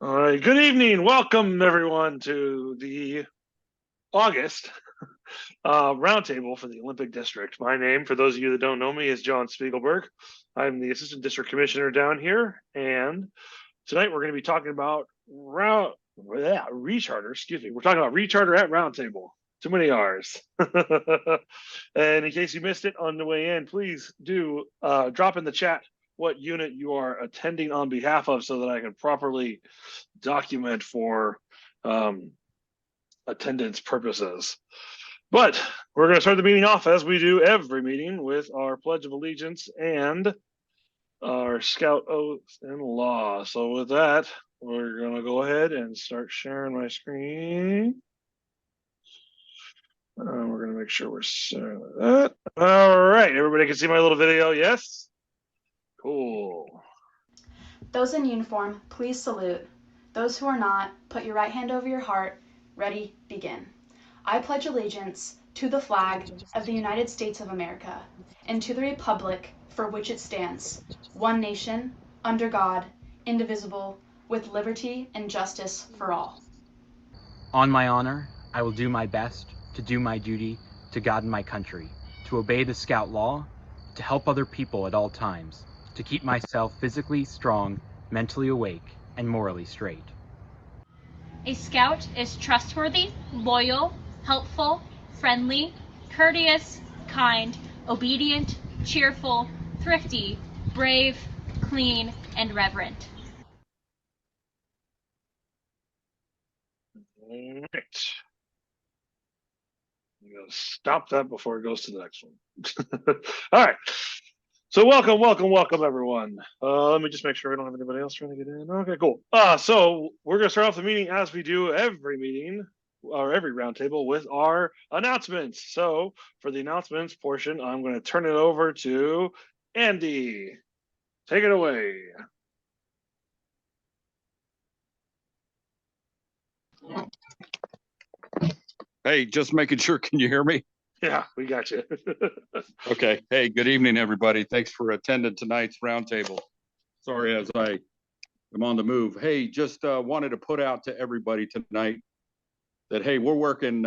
All right, good evening. Welcome everyone to the August Roundtable for the Olympic District. My name, for those of you that don't know me, is John Spiegelberg. I'm the Assistant District Commissioner down here, and tonight we're going to be talking about Recharter. Excuse me. We're talking about Recharter at Roundtable. Too many R's. And in case you missed it on the way in, please do drop in the chat what unit you are attending on behalf of so that I can properly document for attendance purposes. But we're going to start the meeting off as we do every meeting with our Pledge of Allegiance and our Scout Oath and Law. So with that, we're going to go ahead and start sharing my screen. We're going to make sure we're sharing that. All right, everybody can see my little video, yes? Cool. Those in uniform, please salute. Those who are not, put your right hand over your heart. Ready, begin. I pledge allegiance to the flag of the United States of America and to the republic for which it stands, one nation, under God, indivisible, with liberty and justice for all. On my honor, I will do my best to do my duty to God and my country, to obey the Scout law, to help other people at all times, to keep myself physically strong, mentally awake, and morally straight. A Scout is trustworthy, loyal, helpful, friendly, courteous, kind, obedient, cheerful, thrifty, brave, clean, and reverent. All right. I'm going to stop that before it goes to the next one. All right. So welcome, everyone. Let me just make sure I don't have anybody else trying to get in. Okay, cool. So we're going to start off the meeting as we do every meeting or every roundtable with our announcements. So for the announcements portion, I'm going to turn it over to Andy. Take it away. Hey, just making sure, can you hear me? Yeah, we got you. Okay. Hey, good evening, everybody. Thanks for attending tonight's roundtable. Sorry, as I am on the move. Hey, just wanted to put out to everybody tonight that, hey, we're working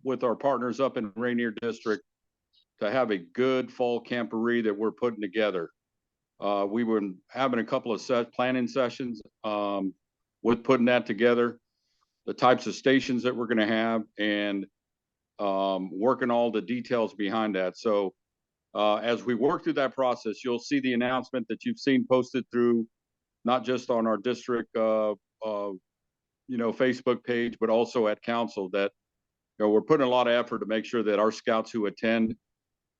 with our partners up in Rainier District to have a good fall camporee that we're putting together. We were having a couple of planning sessions with putting that together, the types of stations that we're going to have, and working all the details behind that. So as we work through that process, you'll see the announcement that you've seen posted through not just on our district Facebook page, but also at council, that we're putting a lot of effort to make sure that our scouts who attend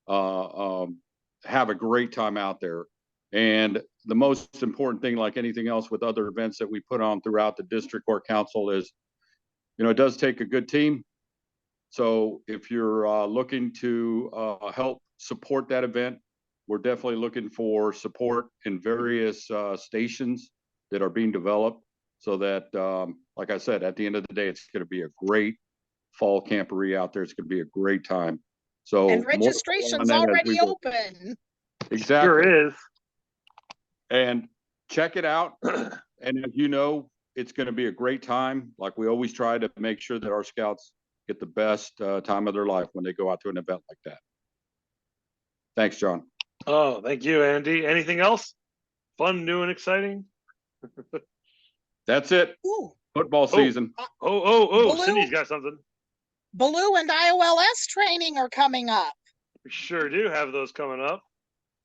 have a great time out there. And the most important thing, like anything else with other events that we put on throughout the district or council, is it does take a good team. So if you're looking to help support that event, we're definitely looking for support in various stations that are being developed, so that, like I said, at the end of the day, it's going to be a great fall camporee out there. It's going to be a great time. So, and registration's already open. Exactly. Sure is. And check it out. And it's going to be a great time. Like we always try to make sure that our scouts get the best time of their life when they go out to an event like that. Thanks, John. Oh, thank you, Andy. Anything else fun, new, and exciting? That's it. Ooh. Football season. Cindy's got something. Baloo and IOLS training are coming up. We sure do have those coming up.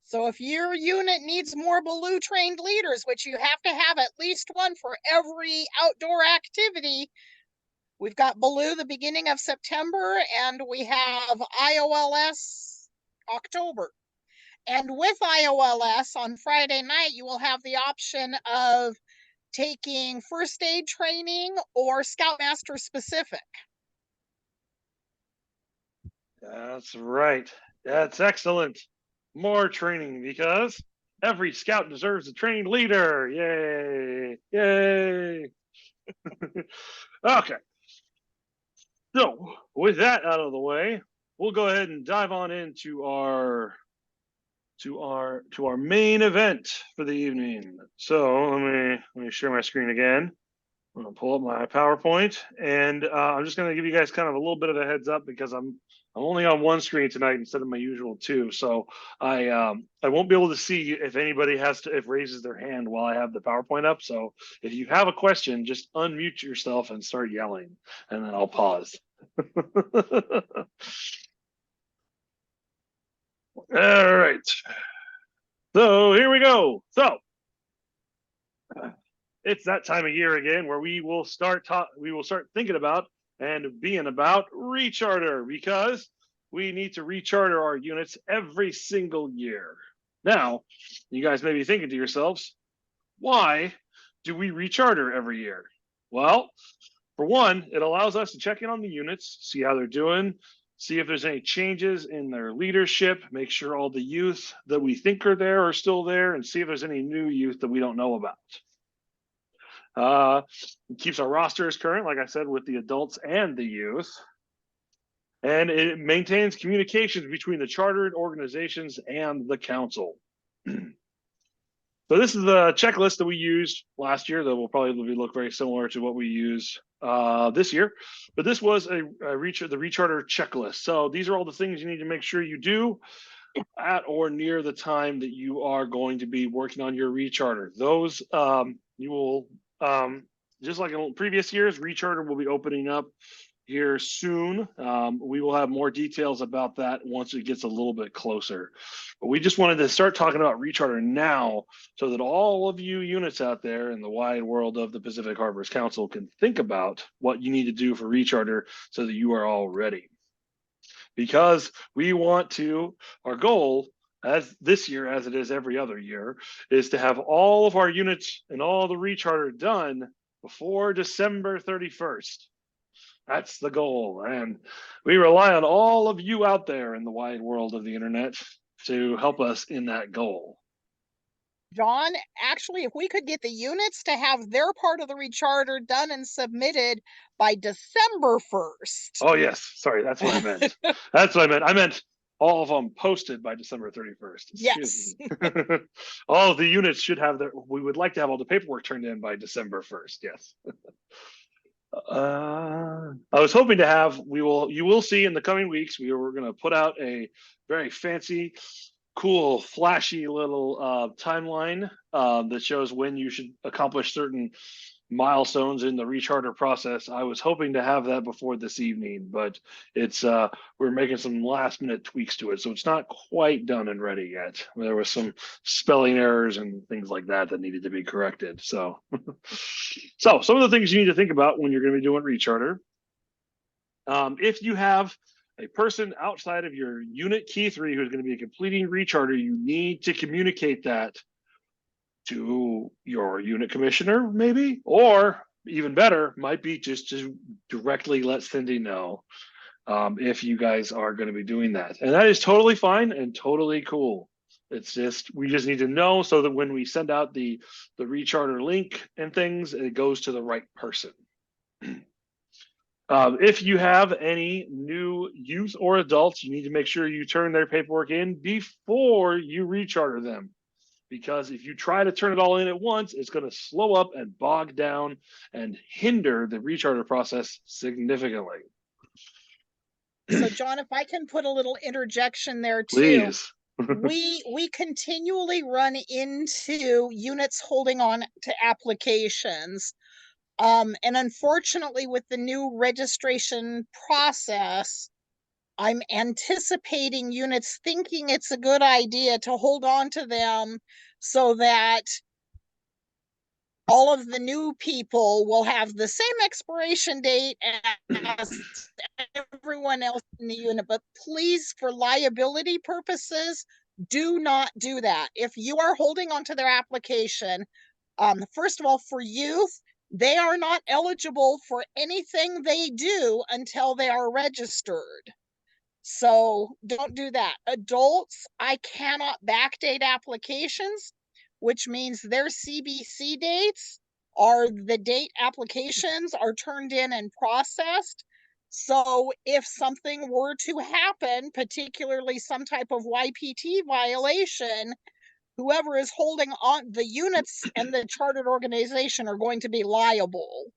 So if your unit needs more Baloo trained leaders, which you have to have at least one for every outdoor activity, we've got Baloo the beginning of September, and we have IOLS October. And with IOLS on Friday night, you will have the option of taking first aid training or Scoutmaster specific. That's right. That's excellent. More training, because every scout deserves a trained leader. Yay. Yay. Okay. So with that out of the way, we'll go ahead and dive on into our main event for the evening. So let me share my screen again. I'm gonna pull up my PowerPoint, and I'm just gonna give you guys kind of a little bit of a heads up because I'm only on one screen tonight instead of my usual two, so I won't be able to see if anybody if raises their hand while I have the PowerPoint up. So if you have a question, just unmute yourself and start yelling, and then I'll pause. All right. So here we go. So it's that time of year again where we will start thinking about and being about Recharter, because we need to recharter our units every single year. Now, you guys may be thinking to yourselves, why do we recharter every year? Well, for one, it allows us to check in on the units, see how they're doing, see if there's any changes in their leadership, make sure all the youth that we think are there are still there, and see if there's any new youth that we don't know about. It keeps our rosters current, like I said, with the adults and the youth. And it maintains communications between the chartered organizations and the council. So this is the checklist that we used last year that will probably look very similar to what we use this year. But this was the Recharter checklist. So these are all the things you need to make sure you do at or near the time that you are going to be working on your Recharter. Those you will, just like in previous years, Recharter will be opening up here soon. We will have more details about that once it gets a little bit closer. But we just wanted to start talking about Recharter now so that all of you units out there in the wide world of the Pacific Harbors Council can think about what you need to do for Recharter so that you are all ready. Because we want to, our goal as this year, as it is every other year, is to have all of our units and all the Recharter done before December 31st. That's the goal. And we rely on all of you out there in the wide world of the internet to help us in that goal. John, actually, if we could get the units to have their part of the recharter done and submitted by December 1st. Oh, yes. Sorry, that's what I meant. That's what I meant. I meant all of them posted by December 31st. Yes. All of the units should have we would like to have all the paperwork turned in by December 1st. Yes. I was hoping to have, you will see in the coming weeks, we're going to put out a very fancy, cool, flashy little timeline that shows when you should accomplish certain milestones in the Recharter process. I was hoping to have that before this evening, but it's we're making some last minute tweaks to it, so it's not quite done and ready yet. There was some spelling errors and things like that that needed to be corrected. So so some of the things you need to think about when you're going to be doing Recharter. If you have a person outside of your unit key 3 who's going to be completing Recharter, you need to communicate that to your unit commissioner, maybe, or even better, might be just to directly let Cindy know if you guys are going to be doing that. And that is totally fine and totally cool. It's just, we just need to know so that when we send out the Recharter link and things, it goes to the right person. If you have any new youth or adults, you need to make sure you turn their paperwork in before you Recharter them. Because if you try to turn it all in at once, it's going to slow up and bog down and hinder the Recharter process significantly. So, John, if I can put a little interjection there too. Please. we continually run into units holding on to applications. And unfortunately, with the new registration process, I'm anticipating units thinking it's a good idea to hold on to them so that all of the new people will have the same expiration date as everyone else in the unit. But please, for liability purposes, do not do that. If you are holding onto their application, first of all, for youth, they are not eligible for anything they do until they are registered. So don't do that. Adults, I cannot backdate applications, which means their CBC dates are the date applications are turned in and processed. So if something were to happen, particularly some type of YPT violation, whoever is holding on the units and the chartered organization are going to be liable.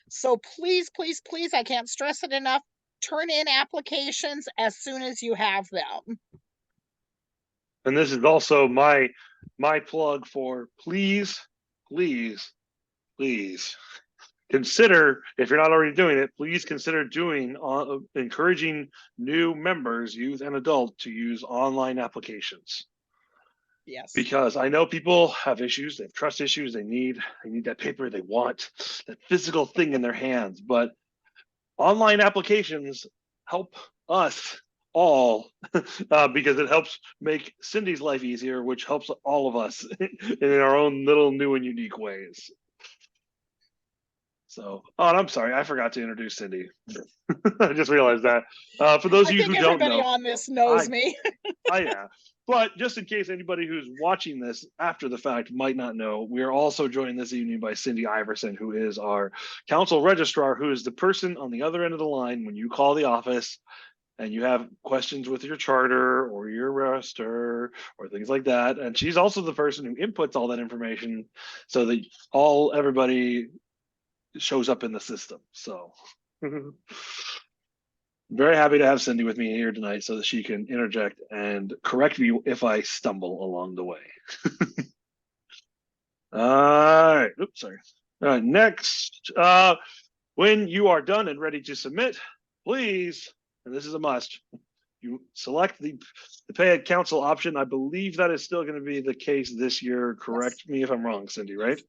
So please, please, please, I can't stress it enough, turn in applications as soon as you have them. And this is also my plug for please, please, please consider, if you're not already doing it, please consider doing encouraging new members, youth and adult, to use online applications. Yes. Because I know people have issues, they have trust issues, they need that paper, they want that physical thing in their hands. But online applications help us all because it helps make Cindy's life easier, which helps all of us in our own little new and unique ways. So, and I'm sorry, I forgot to introduce Cindy. I just realized that. For those of you who don't know, everybody on this knows me. Yeah. But just in case anybody who's watching this after the fact might not know, we are also joined this evening by Cindy Iverson, who is our council registrar, who is the person on the other end of the line when you call the office and you have questions with your charter or your register or things like that. And she's also the person who inputs all that information so that everybody shows up in the system. So very happy to have Cindy with me here tonight so that she can interject and correct me if I stumble along the way. All right. Oops, sorry. All right. Next, when you are done and ready to submit, please, and this is a must, you select the pay at council option. I believe that is still going to be the case this year. Correct me if I'm wrong, Cindy, right?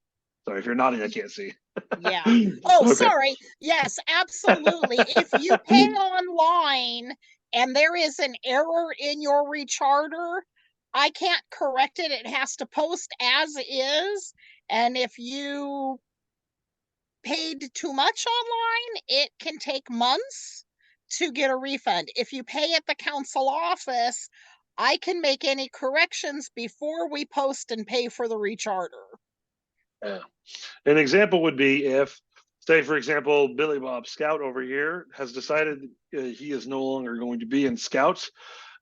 Sorry, if you're nodding, I can't see. Yeah. Oh, okay. Sorry. Yes, absolutely. If you pay online and there is an error in your recharter, I can't correct it. It has to post as is. And if you paid too much online, it can take months to get a refund. If you pay at the council office, I can make any corrections before we post and pay for the recharter. Yeah. An example would be if, say, for example, Billy Bob Scout over here has decided he is no longer going to be in Scouts,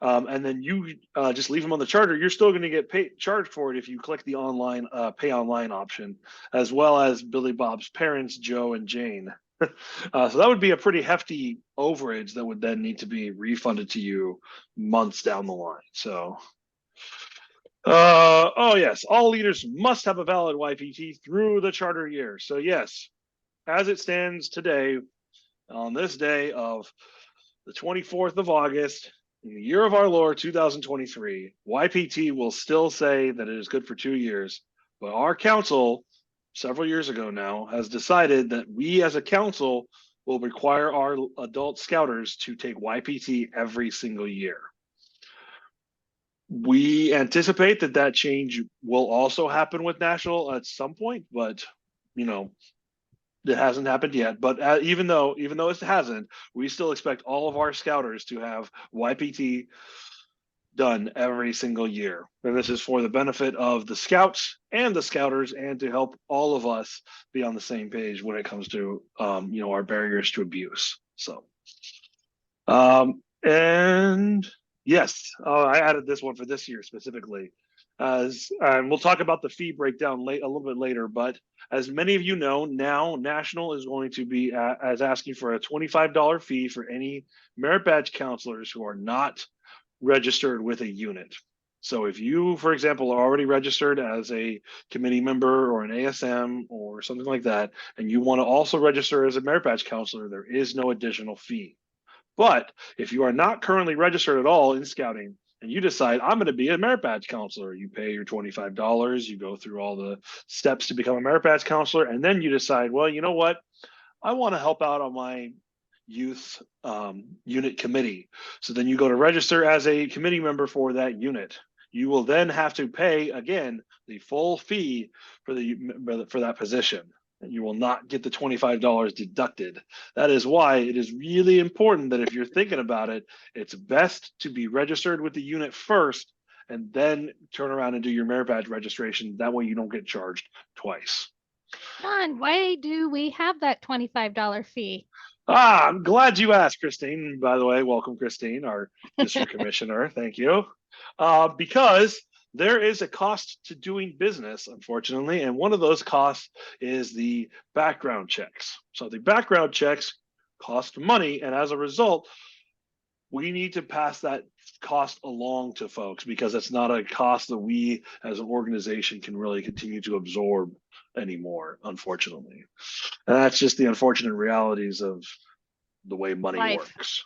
and then you just leave him on the charter, you're still going to get charged for it if you click the online pay online option, as well as Billy Bob's parents, Joe and Jane. So that would be a pretty hefty overage that would then need to be refunded to you months down the line. So oh yes, all leaders must have a valid YPT through the charter year. So yes, as it stands today, on this day of the 24th of August, in the year of our Lord 2023, YPT will still say that it is good for 2 years, but our council, several years ago now, has decided that we as a council will require our adult scouters to take YPT every single year. We anticipate that change will also happen with National at some point, but it hasn't happened yet. But even though it hasn't, we still expect all of our scouters to have YPT done every single year. And this is for the benefit of the scouts and the scouters, and to help all of us be on the same page when it comes to our barriers to abuse. So and yes, I added this one for this year specifically, and we'll talk about the fee breakdown a little bit later. But as many of you know, now National is going to be asking for a $25 fee for any merit badge counselors who are not registered with a unit. So if you, for example, are already registered as a committee member or an ASM or something like that, and you want to also register as a merit badge counselor, there is no additional fee. But if you are not currently registered at all in scouting and you decide I'm going to be a merit badge counselor, you pay your $25, you go through all the steps to become a merit badge counselor, and then you decide, well, you know what? I want to help out on my youth unit committee. So then you go to register as a committee member for that unit. You will then have to pay again the full fee for that position. And you will not get the $25 deducted. That is why it is really important that if you're thinking about it, it's best to be registered with the unit first and then turn around and do your merit badge registration. That way you don't get charged twice. John, why do we have that $25 fee? I'm glad you asked, Christine. By the way, welcome, Christine, our district commissioner. Thank you. Because there is a cost to doing business, unfortunately, and one of those costs is the background checks. So the background checks cost money, and as a result, we need to pass that cost along to folks because it's not a cost that we as an organization can really continue to absorb anymore, unfortunately. And that's just the unfortunate realities of the way money Life. works.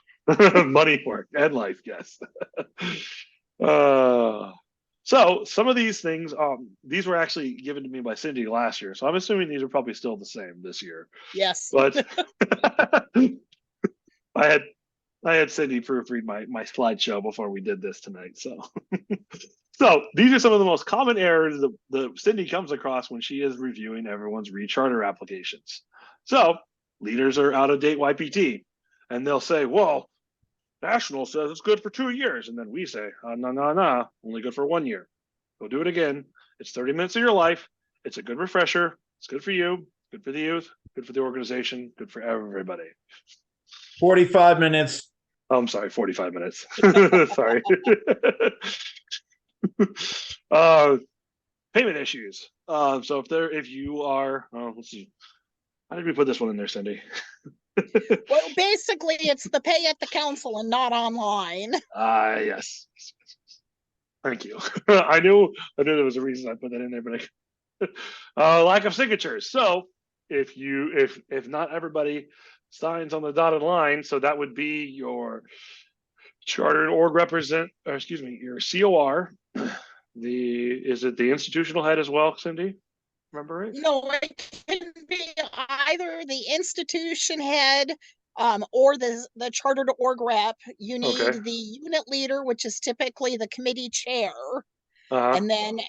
Money work and life, yes. So some of these things, these were actually given to me by Cindy last year, so I'm assuming these are probably still the same this year. Yes. But I had Cindy proofread my slideshow before we did this tonight. So these are some of the most common errors that Cindy comes across when she is reviewing everyone's Recharter applications. So leaders are out of date YPT, and they'll say, "Well, National says it's good for 2 years," and then we say, "No, only good for 1 year. Go do it again. It's 30 minutes of your life. It's a good refresher. It's good for you. Good for the youth. Good for the organization. Good for everybody." 45 minutes. Oh, I'm sorry, 45 minutes. Sorry. Payment issues. So if you are, let's see, how did we put this one in there, Cindy? Well, basically, it's the pay at the council and not online. Yes. Thank you. I knew there was a reason I put that in there, but lack of signatures. So if not everybody signs on the dotted line, so that would be your chartered org your COR. Is it the institutional head as well, Cindy? Remember it? No, it can be either the institution head or the chartered org rep. You need Okay. the unit leader, which is typically the committee chair. Uh-huh. And then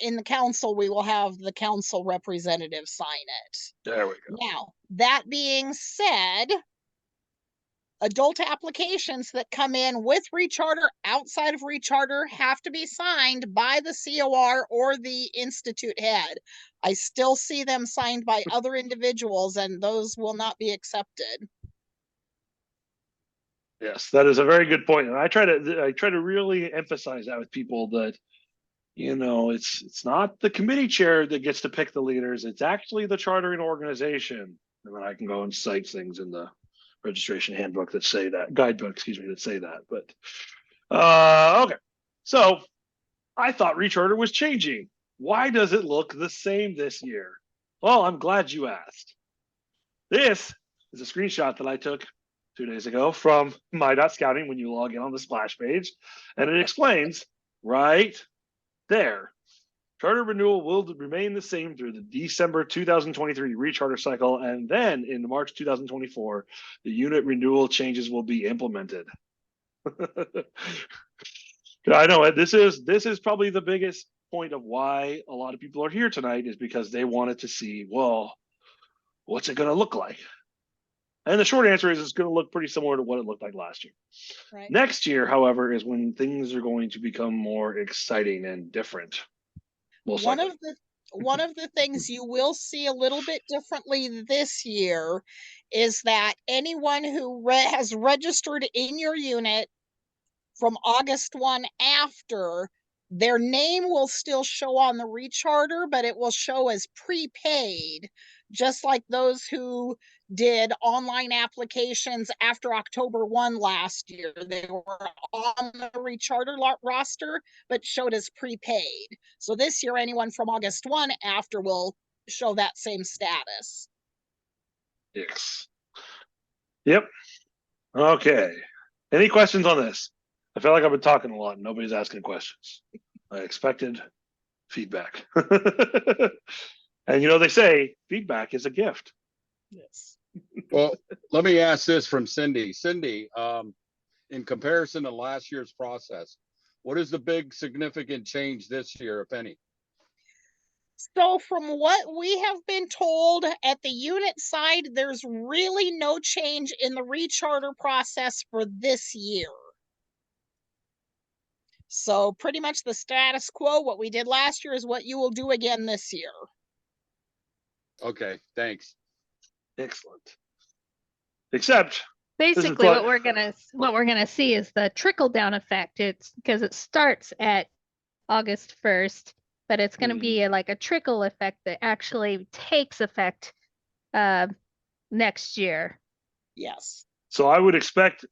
in the council, we will have the council representative sign it. There we go. Now, that being said, adult applications that come in with Recharter, outside of Recharter, have to be signed by the COR or the institute head. I still see them signed by other individuals, and those will not be accepted. Yes, that is a very good point, and I try to really emphasize that with people that it's not the committee chair that gets to pick the leaders; it's actually the chartering organization. And then I can go and cite things in the registration handbook that say that guidebook, that say that. But okay, so I thought Recharter was changing. Why does it look the same this year? Well, I'm glad you asked. This is a screenshot that I took 2 days ago from my.scouting when you log in on the splash page, and it explains right there. Charter renewal will remain the same through the December 2023 recharter cycle, and then in March 2024, the unit renewal changes will be implemented. I know this is probably the biggest point of why a lot of people are here tonight, is because they wanted to see, well, what's it going to look like? And the short answer is it's going to look pretty similar to what it looked like last year. Right. Next year, however, is when things are going to become more exciting and different. One of the things you will see a little bit differently this year is that anyone who has registered in your unit from August 1 after, their name will still show on the Recharter, but it will show as prepaid, just like those who did online applications after October 1 last year. They were on the Recharter roster, but showed as prepaid. So this year, anyone from August 1 after will show that same status. Yes. Yep. Okay. Any questions on this? I feel like I've been talking a lot and nobody's asking questions. I expected feedback. And they say feedback is a gift. Yes. Well, let me ask this from Cindy. Cindy, in comparison to last year's process, what is the big significant change this year, if any? So from what we have been told at the unit side, there's really no change in the recharter process for this year. So pretty much the status quo, what we did last year is what you will do again this year. Okay, thanks. Excellent. Except Basically, what we're gonna see is the trickle down effect. It's because it starts at August 1st, but it's going to Hmm. be like a trickle effect that actually takes effect next year. Yes. So I would expect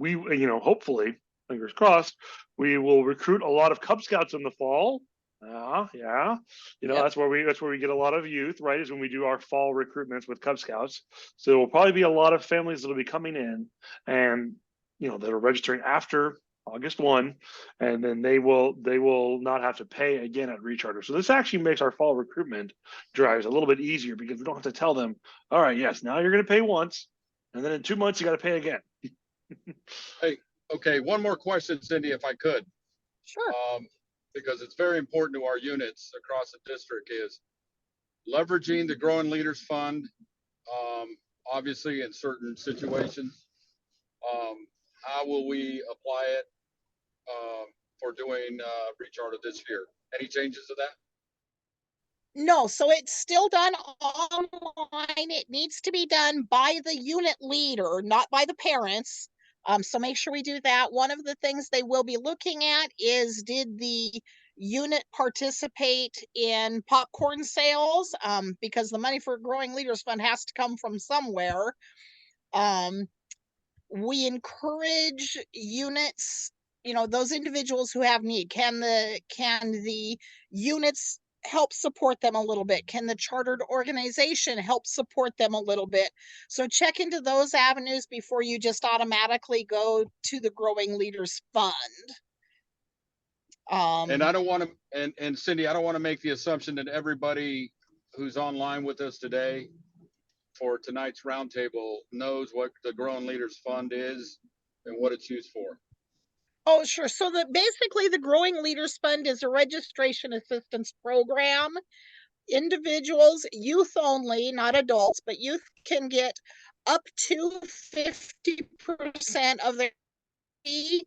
hopefully, fingers crossed, we will recruit a lot of Cub Scouts in the fall. Yeah. Yep. That's where we get a lot of youth, right? Is when we do our fall recruitments with Cub Scouts. So there will probably be a lot of families that'll be coming in and that are registering after August 1, and then they will not have to pay again at Recharter. So this actually makes our fall recruitment drives a little bit easier because we don't have to tell them, all right, yes, now you're gonna pay once, and then in 2 months you gotta pay again. Hey, okay, one more question, Cindy, if I could. Sure. Because it's very important to our units across the district is leveraging the Growing Leaders Fund, obviously in certain situations. How will we apply it for doing Recharter this year? Any changes to that? No, so it's still done online. It needs to be done by the unit leader, not by the parents. So make sure we do that. One of the things they will be looking at is, did the unit participate in popcorn sales? Because the money for Growing Leaders Fund has to come from somewhere. We encourage units, those individuals who have need. Can the units help support them a little bit? Can the chartered organization help support them a little bit? So check into those avenues before you just automatically go to the Growing Leaders Fund. And I don't want to, and Cindy, I don't want to make the assumption that everybody who's online with us today for tonight's roundtable knows what the Growing Leaders Fund is and what it's used for. Oh, sure. So basically the Growing Leaders Fund is a registration assistance program. Individuals, youth only, not adults, but youth can get up to 50% of their fee.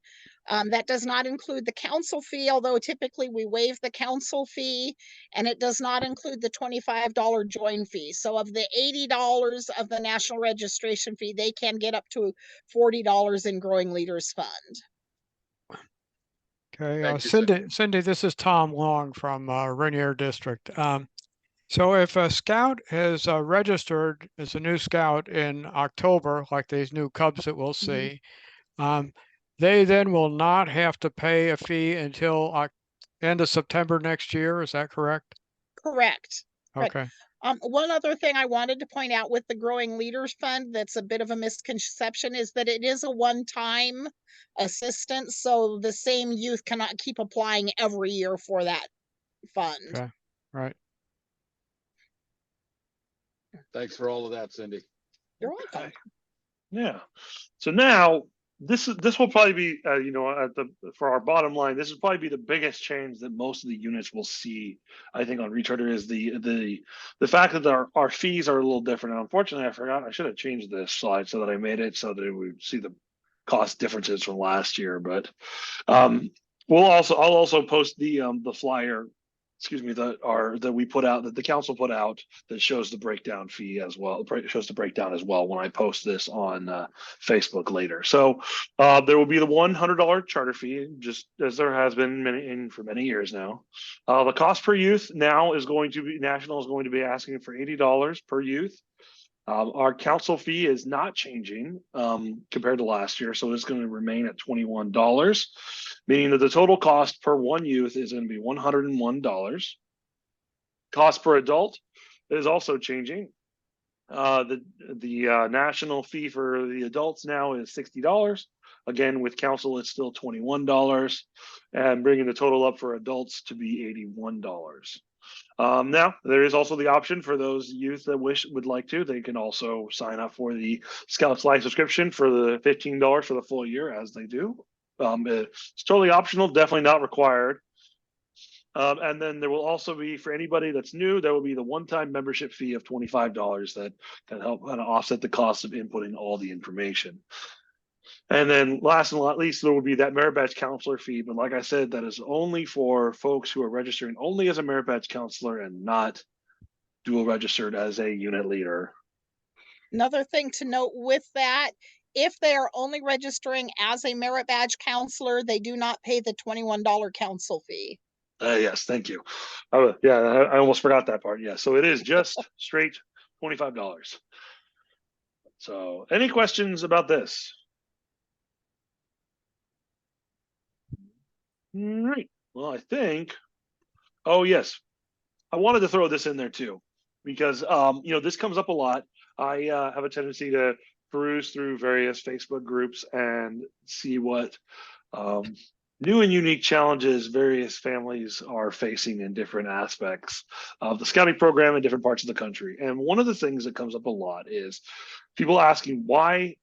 That does not include the council fee, although typically we waive the council fee, and it does not include the $25 join fee. So of the $80 of the national registration fee, they can get up to $40 in Growing Leaders Fund. Okay, Thank you, Cindy, this is Tom Long from Rainier District. So if a scout has registered as a new scout in October, like these new Cubs that we'll see, they then will not have to pay a fee until end of September next year. Is that correct? Correct. Okay. One other thing I wanted to point out with the Growing Leaders Fund that's a bit of a misconception is that it is a one-time assistance. So the same youth cannot keep applying every year for that fund. Okay. Right. Thanks for all of that, Cindy. You're welcome. Okay. Yeah. So now this will probably be for our bottom line. This will probably be the biggest change that most of the units will see. I think on Recharter is the fact that our fees are a little different. And unfortunately, I forgot. I should have changed this slide so that I made it so that it would see the cost differences from last year. But I'll also post the flyer. Excuse me, that we put out, that the council put out, that shows the breakdown fee as well. Shows the breakdown as well when I post this on Facebook later. So there will be the $100 charter fee, just as there has been for many years now. The cost per youth now is going to be national is going to be asking for $80 per youth. Our council fee is not changing compared to last year, so it's going to remain at $21, meaning that the total cost per one youth is going to be $101. Cost per adult is also changing. The national fee for the adults now is $60. Again, with council, it's still $21, and bringing the total up for adults to be $81. Now, there is also the option for those youth that would like to. They can also sign up for the Scouts Life subscription for the $15 for the full year, as they do. It's totally optional, definitely not required. And then there will also be, for anybody that's new, there will be the one-time membership fee of $25 that can help kind of offset the cost of inputting all the information. And then last and not least, there will be that merit badge counselor fee. But like I said, that is only for folks who are registering only as a merit badge counselor and not dual registered as a unit leader. Another thing to note with that, if they are only registering as a merit badge counselor, they do not pay the $21 council fee. Yes, thank you. Yeah, I almost forgot that part. Yeah, so it is just straight $25. So, any questions about this? All right. Well, I think. Oh yes, I wanted to throw this in there too, because this comes up a lot. I have a tendency to peruse through various Facebook groups and see what um, new and unique challenges various families are facing in different aspects of the scouting program in different parts of the country. And one of the things that comes up a lot is people asking why,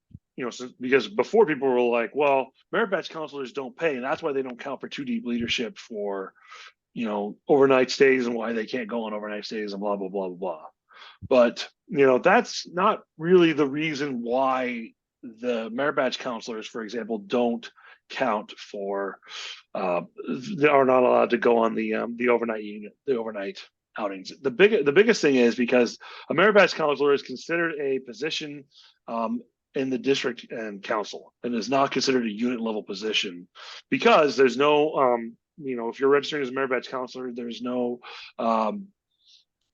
because before people were like, well, merit badge counselors don't pay, and that's why they don't count for 2 deep leadership for, overnight stays, and why they can't go on overnight stays, and blah, blah, blah, blah, blah. But, that's not really the reason why the merit badge counselors, for example, don't count for they are not allowed to go on the overnight unit, the overnight outings. The biggest thing is because a merit badge counselor is considered a position in the district and council, and is not considered a unit level position, because there's no if you're registering as a merit badge counselor, there's no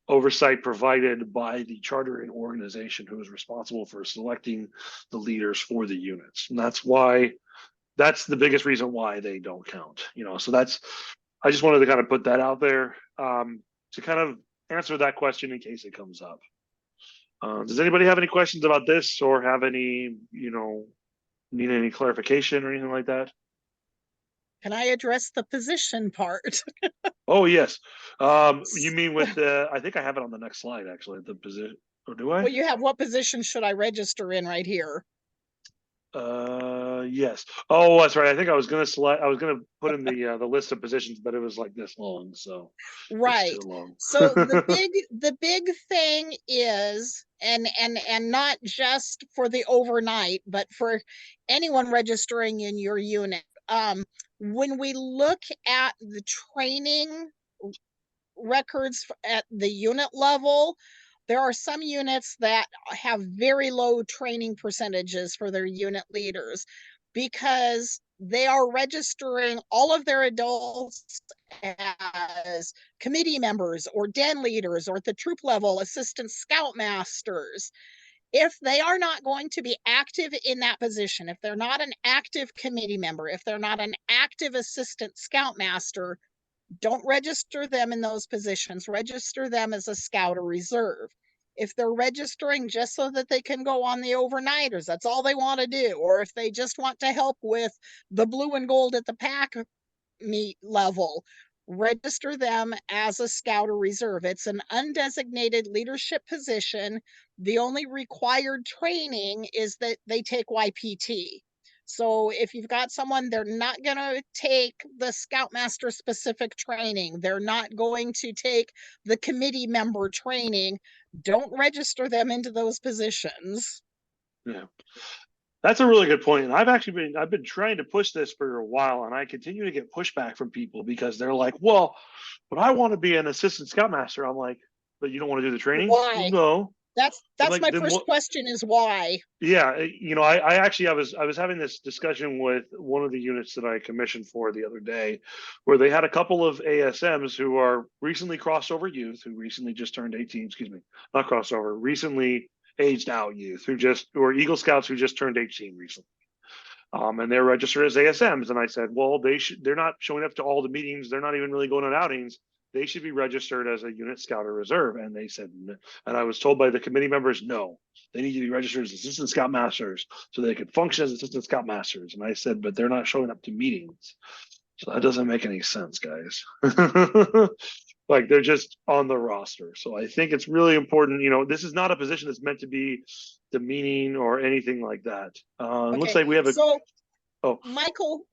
oversight provided by the chartering organization who is responsible for selecting the leaders for the units. And that's the biggest reason why they don't count. So I just wanted to kind of put that out there to kind of answer that question in case it comes up. Does anybody have any questions about this, or have any, need any clarification or anything like that? Can I address the position part? Oh, yes. You mean with I think I have it on the next slide, actually, the position, or do I? Well, you have what position should I register in right here? Yes. Oh, that's right. I think I was gonna put in the list of positions, but it was like this long, so it's too Right. long. So the big thing is, and not just for the overnight, but for anyone registering in your unit. When we look at the training records at the unit level, there are some units that have very low training percentages for their unit leaders, because they are registering all of their adults as committee members or den leaders, or at the troop level, assistant scoutmasters. If they are not going to be active in that position, if they're not an active committee member, if they're not an active assistant scoutmaster, don't register them in those positions. Register them as a scout or reserve. If they're registering just so that they can go on the overnighters, that's all they want to do, or if they just want to help with the blue and gold at the pack meet level, register them as a scout or reserve. It's an undesignated leadership position. The only required training is that they take YPT. So if you've got someone, they're not going to take the Scoutmaster specific training, they're not going to take the committee member training, don't register them into those positions. Yeah. That's a really good point. And I've been trying to push this for a while, and I continue to get pushback from people because they're like, well, but I want to be an assistant scoutmaster. I'm like, but you don't want to do the training? Well, Why? no. I'm That's like, my then first what? question, is why. Yeah, I was having this discussion with one of the units that I commissioned for the other day, where they had a couple of ASMs who are recently crossover youth, who recently just turned 18, excuse me, not crossover, recently aged out youth, who are Eagle Scouts who just turned 18 recently. And they're registered as ASMs. And I said, well, they're not showing up to all the meetings. They're not even really going on outings. They should be registered as a unit scout or reserve. And they said, and I was told by the committee members, no, they need to be registered as assistant scoutmasters so they can function as assistant scoutmasters. And I said, but they're not showing up to meetings. So that doesn't make any sense, guys. Like, they're just on the roster. So I think it's really important. This is not a position that's meant to be demeaning or anything like that. It looks like we have a. So Oh, Michael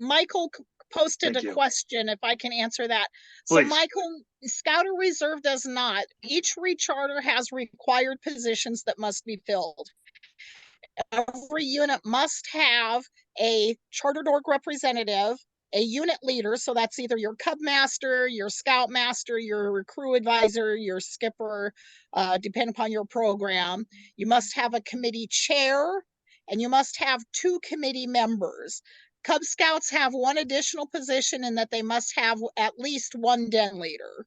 posted thank a you. question, if I can answer that. So Please. Michael, Scout or Reserve does not. Each recharter has required positions that must be filled. Every unit must have a chartered org representative, a unit leader, so that's either your cub master, your scout master, your crew advisor, your skipper, depending upon your program. You must have a committee chair, and you must have 2 committee members. Cub Scouts have one additional position in that they must have at least one den leader.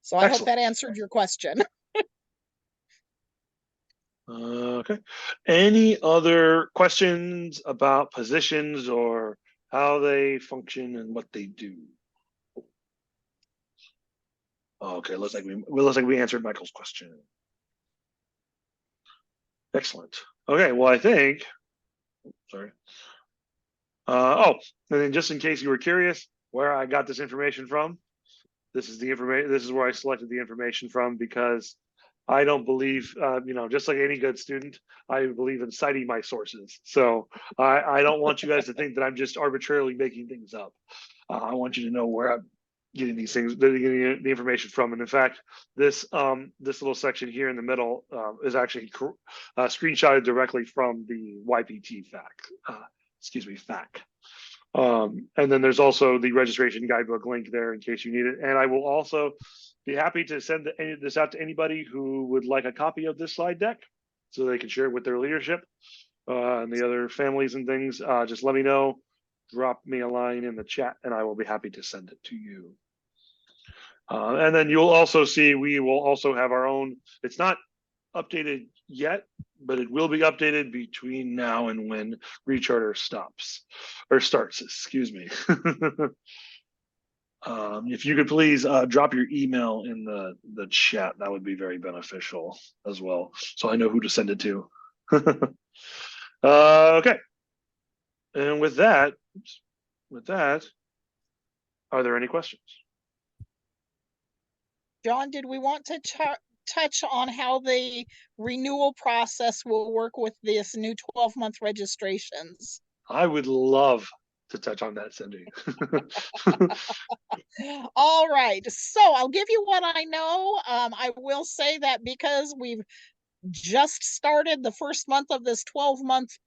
So I hope that answered your question. Okay. Any other questions about positions or how they function and what they do? Okay, looks like we answered Michael's question. Excellent. Okay, well, I think, sorry. Oh, and then just in case you were curious where I got this information from, this is the information. This is where I selected the information from because I don't believe, just like any good student, I believe in citing my sources. So I don't want you guys to think that I'm just arbitrarily making things up. I want you to know where I'm getting these things, getting the information from. And in fact, this little section here in the middle is actually screenshotted directly from the YPT FAQ. And then there's also the registration guidebook link there in case you need it. And I will also be happy to send this out to anybody who would like a copy of this slide deck so they can share it with their leadership and the other families and things. Just let me know, drop me a line in the chat, and I will be happy to send it to you. And then you'll also see we will also have our own, it's not updated yet, but it will be updated between now and when Recharter starts, excuse me. If you could please drop your email in the chat, that would be very beneficial as well, so I know who to send it to. Okay, and with that, are there any questions? John, did we want to touch on how the renewal process will work with this new 12-month registrations? I would love to touch on that, Cindy. All right, so I'll give you what I know. I will say that because we've just started the first month of this 12-month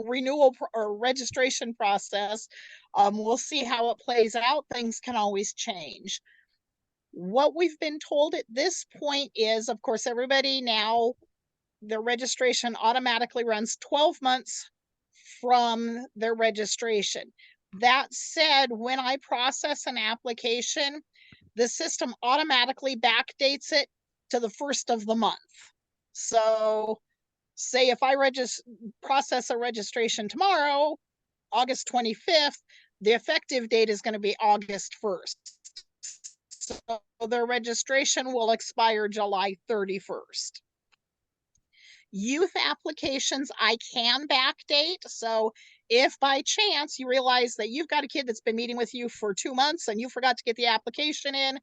renewal or registration process, we'll see how it plays out. Things can always change. What we've been told at this point is, of course, everybody now, their registration automatically runs 12 months from their registration. That said, when I process an application, the system automatically backdates it to the first of the month. So say if I process a registration tomorrow, August 25th, the effective date is going to be August 1st. So their registration will expire July 31st. Youth applications, I can backdate. So if by chance you realize that you've got a kid that's been meeting with you for 2 months and you forgot to get the application in,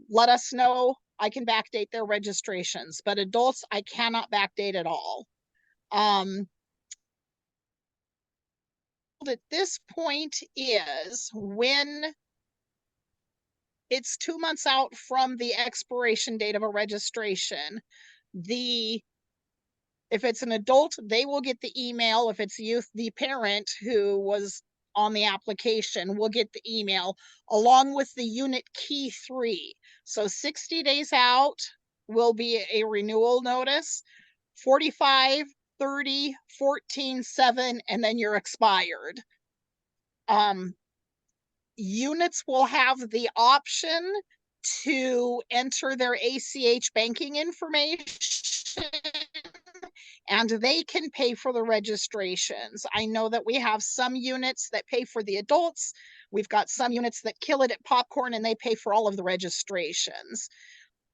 let us know. I can backdate their registrations, but adults, I cannot backdate at all. At this point is when it's 2 months out from the expiration date of a registration. If it's an adult, they will get the email. If it's youth, the parent who was on the application will get the email along with the unit key 3. So 60 days out will be a renewal notice, 45, 30, 14, 7, and then you're expired. Units will have the option to enter their ACH banking information, and they can pay for the registrations. I know that we have some units that pay for the adults. We've got some units that kill it at popcorn and they pay for all of the registrations.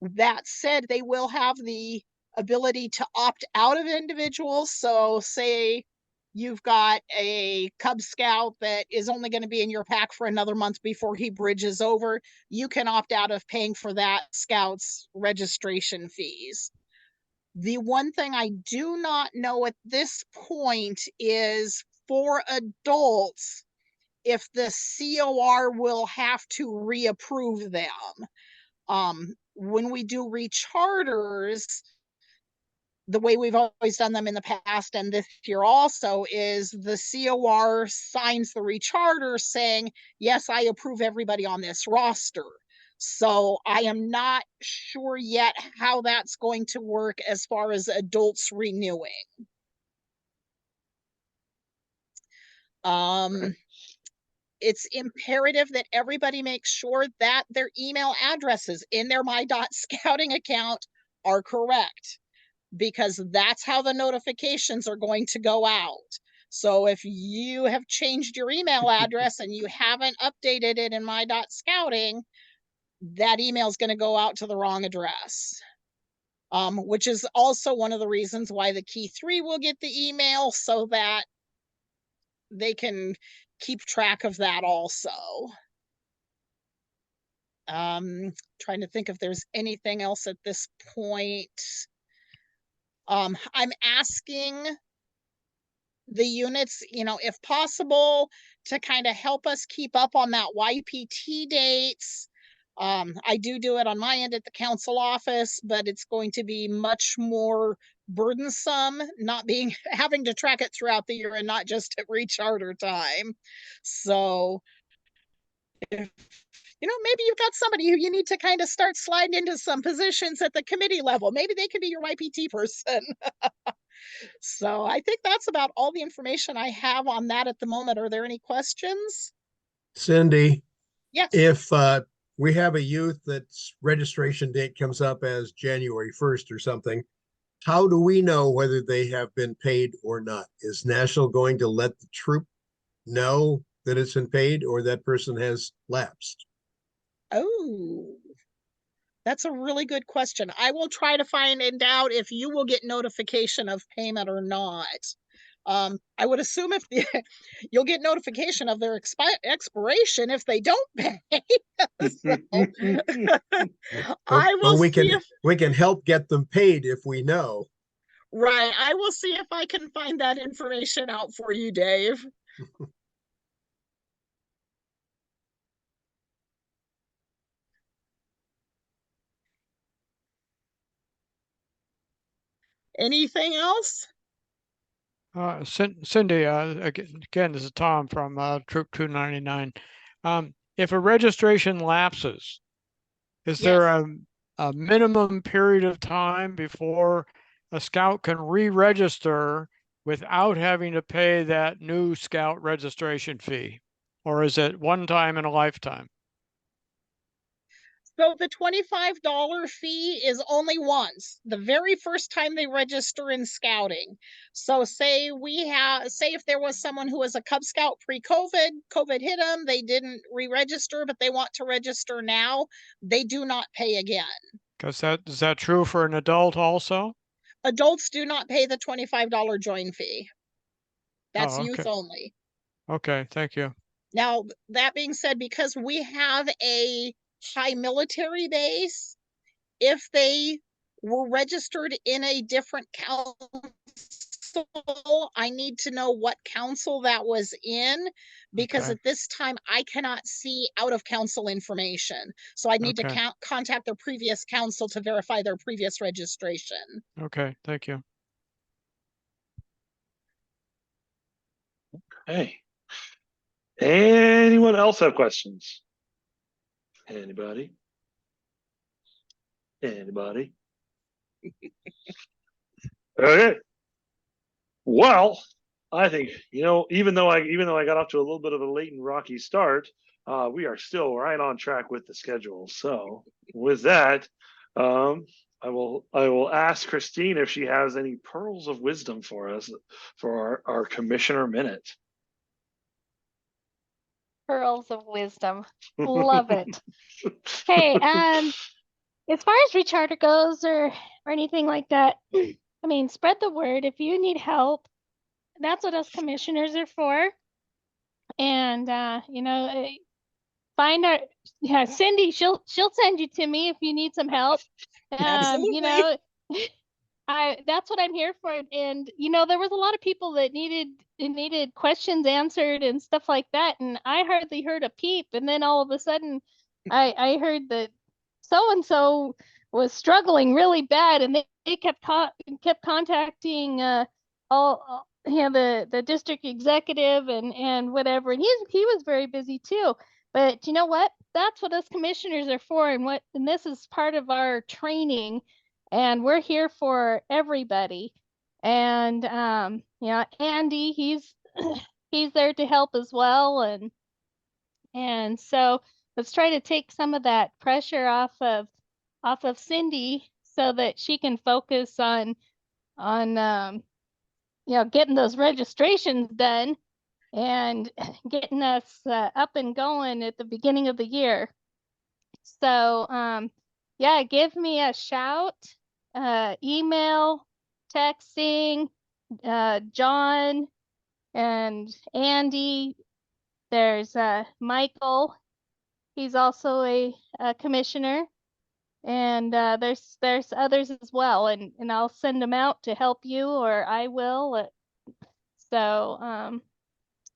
That said, they will have the ability to opt out of individuals. So say you've got a Cub Scout that is only going to be in your pack for another month before he bridges over, you can opt out of paying for that Scout's registration fees. The one thing I do not know at this point is for adults, if the COR will have to reapprove them. When we do recharters, the way we've always done them in the past and this year also is the COR signs the recharter saying, yes, I approve everybody on this roster. So I am not sure yet how that's going to work as far as adults renewing. It's imperative that everybody make sure that their email addresses in their my.scouting account are correct, because that's how the notifications are going to go out. So if you have changed your email address and you haven't updated it in my.scouting, that email is going to go out to the wrong address. Which is also one of the reasons why the key 3 will get the email, so that they can keep track of that also. Trying to think if there's anything else at this point. I'm asking the units, if possible, to kind of help us keep up on that YPT dates. I do it on my end at the council office, but it's going to be much more burdensome not having to track it throughout the year and not just at Recharter time. So if maybe you've got somebody who you need to kind of start sliding into some positions at the committee level. Maybe they can be your YPT person. So I think that's about all the information I have on that at the moment. Are there any questions? Cindy, Yes. if we have a youth that's registration date comes up as January 1st or something, how do we know whether they have been paid or not? Is National going to let the troop know that it's been paid or that person has lapsed? Oh, that's a really good question. I will try to find out if you will get notification of payment or not. I would assume if you'll get notification of their expiration if they don't pay. I will we see we can help get them paid if we know. Right. I will see if I can find that information out for you, Dave. Anything else? Cindy, again, this is Tom from Troop 299. If a registration lapses, is there a minimum period of time before a scout can re-register without having to pay that new scout registration fee? Or is it one time in a lifetime? So the $25 fee is only once, the very first time they register in scouting. So say if there was someone who was a Cub Scout pre-COVID, COVID hit them, they didn't re-register, but they want to register now, they do not pay again. Is that true for an adult also? Adults do not pay the $25 join fee. That's okay. Youth only. Okay, thank you. Now, that being said, because we have a high military base, if they were registered in a different council, I need to know what council that was in, because at this time I cannot see out of council information. So I need to contact their previous council to verify their previous registration. Okay, thank you. Hey, anyone else have questions? Anybody? Okay. Well, I think, even though I got off to a little bit of a late and rocky start, we are still right on track with the schedule. So with that, I will ask Christine if she has any pearls of wisdom for us for our commissioner minute. Pearls of wisdom. Love it. Hey, as far as Recharter goes or anything like that, I mean, spread the word. If you need help, that's what us commissioners are for. And find our Cindy, she'll send you to me if you need some help. Absolutely. That's what I'm here for. And there was a lot of people that needed questions answered and stuff like that, and I hardly heard a peep. And then all of a sudden I heard that so and so was struggling really bad, and they kept contacting all the district executive and whatever, and he was very busy too. But you know what? That's what us commissioners are for, and this is part of our training, and we're here for everybody. And Andy, he's he's there to help as well, and so let's try to take some of that pressure off of Cindy so that she can focus on getting those registrations done and getting us up and going at the beginning of the year. So yeah, give me a shout, email, texting, John and Andy. There's Michael. He's also a commissioner, and there's others as well, and I'll send them out to help you, or I will. So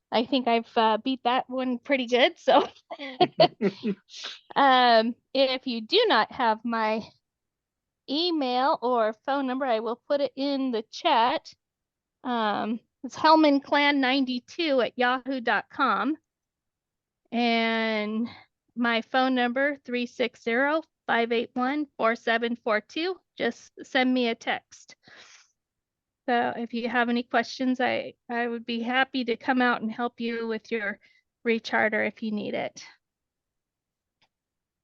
I think I've beat that one pretty good. So if you do not have my email or phone number, I will put it in the chat. It's hellmanclan92@yahoo.com. And my phone number 360-581-4742. Just send me a text. So if you have any questions, I would be happy to come out and help you with your recharter if you need it.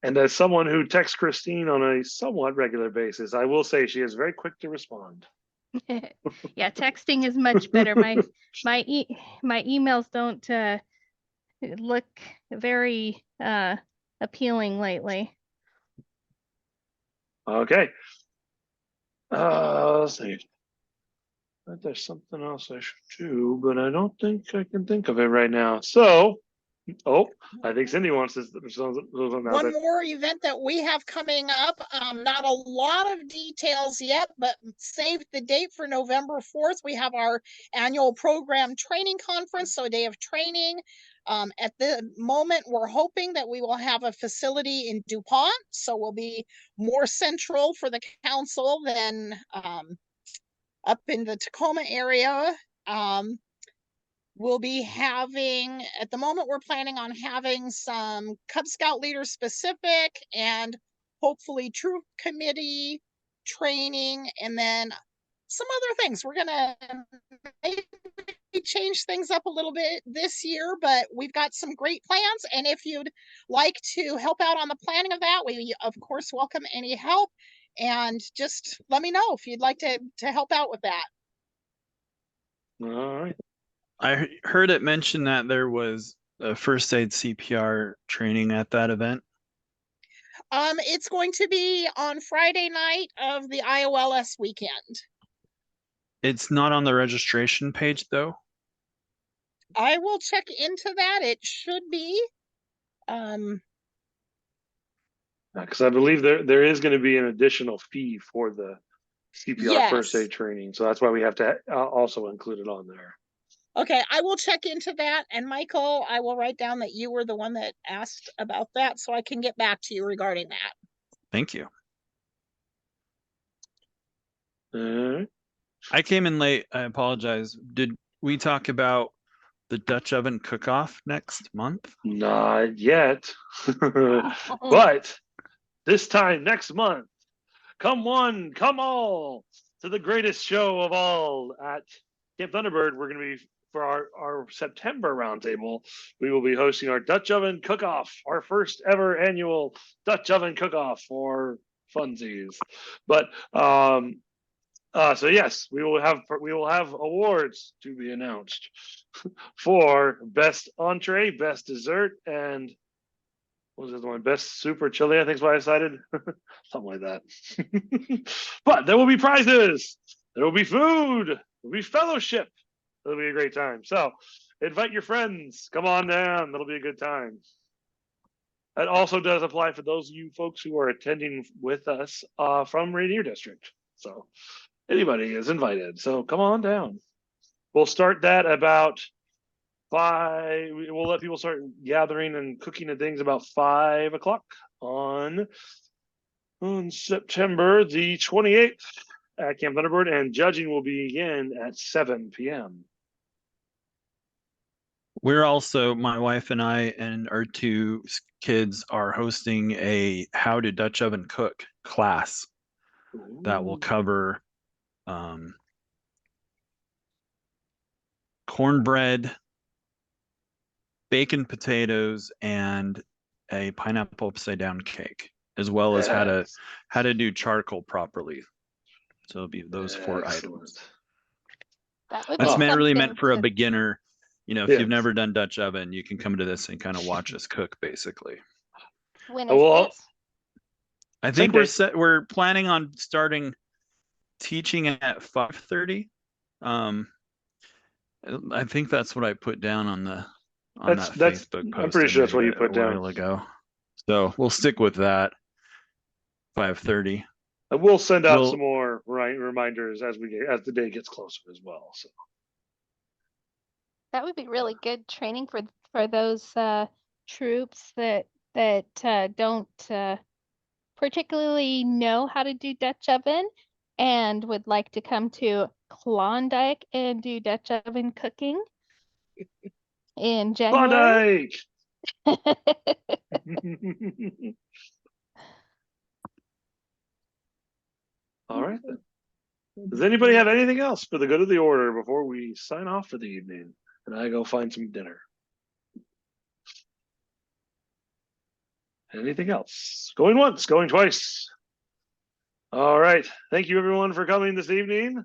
And as someone who texts Christine on a somewhat regular basis, I will say she is very quick to respond. Yeah, texting is much better. My emails don't look very appealing lately. Okay. Let's see. There's something else I should do, but I don't think I can think of it right now. So, I think Cindy wants this. One more event that we have coming up. Not a lot of details yet, but save the date for November 4th. We have our annual program training conference, so a day of training. At the moment, we're hoping that we will have a facility in DuPont, so we'll be more central for the council than up in the Tacoma area. We'll be having, at the moment, we're planning on having some Cub Scout leader specific and hopefully troop committee training, and then some other things. We're gonna maybe change things up a little bit this year, but we've got some great plans. And if you'd like to help out on the planning of that, we of course welcome any help. And just let me know if you'd like to help out with that. All right. I heard it mentioned that there was a first aid CPR training at that event. It's going to be on Friday night of the IOLS weekend. It's not on the registration page though. I will check into that. It should be. Because I believe there is going to be an additional fee for the CPR first aid training, so that's why we have to also include it on there. Okay, I will check into that. And Michael, I will write down that you were the one that asked about that, so I can get back to you regarding that. Thank you. I came in late. I apologize. Did we talk about the Dutch oven cook-off next month? Not yet. But this time next month, come one, come all to the greatest show of all at Camp Thunderbird. We're going to be, for our September roundtable, we will be hosting our Dutch oven cook-off, our first ever annual Dutch oven cook-off for funsies. But so yes, we will have awards to be announced for best entree, best dessert, and what was the other one? Best super chili, I think is what I cited. Something like that. But there will be prizes. There will be food. There will be fellowship. It'll be a great time. So invite your friends. Come on down. That'll be a good time. That also does apply for those of you folks who are attending with us from Rainier District. So anybody is invited. So come on down. We'll start that about 5. We'll let people start gathering and cooking and things about 5 o'clock on September the 28th at Camp Thunderbird, and judging will begin at 7 p.m. We're also, my wife and I and our two kids are hosting a how to Dutch oven cook class that will cover cornbread, bacon potatoes, and a pineapple upside down cake, as well as how to do charcoal properly. So it'll be those 4 items. That would That's be really something meant for a to- beginner. You know, if Yes. you've never done Dutch oven, you can come to this and kind of watch us cook, basically. When Oh, is well, this? I think Sunday. we're planning on starting teaching at 5:30. I think that's what I put down on that Facebook post. I'm pretty sure that's what you put a down while ago. So we'll stick with that. 5:30. And we'll send out some more reminders as the day gets closer as well. So That would be really good training for those troops that don't particularly know how to do Dutch oven and would like to come to Klondike and do Dutch oven cooking in January. Klondike. All right then. Does anybody have anything else for the good of the order before we sign off for the evening and I go find some dinner? Anything else? Going once, going twice. All right. Thank you everyone for coming this evening.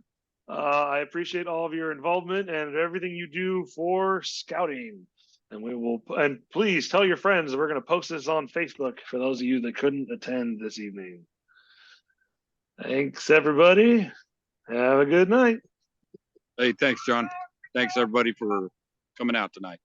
I appreciate all of your involvement and everything you do for scouting. And please tell your friends, we're going to post this on Facebook for those of you that couldn't attend this evening. Thanks everybody. Have a good night. Hey, thanks, John. Thanks everybody for coming out tonight.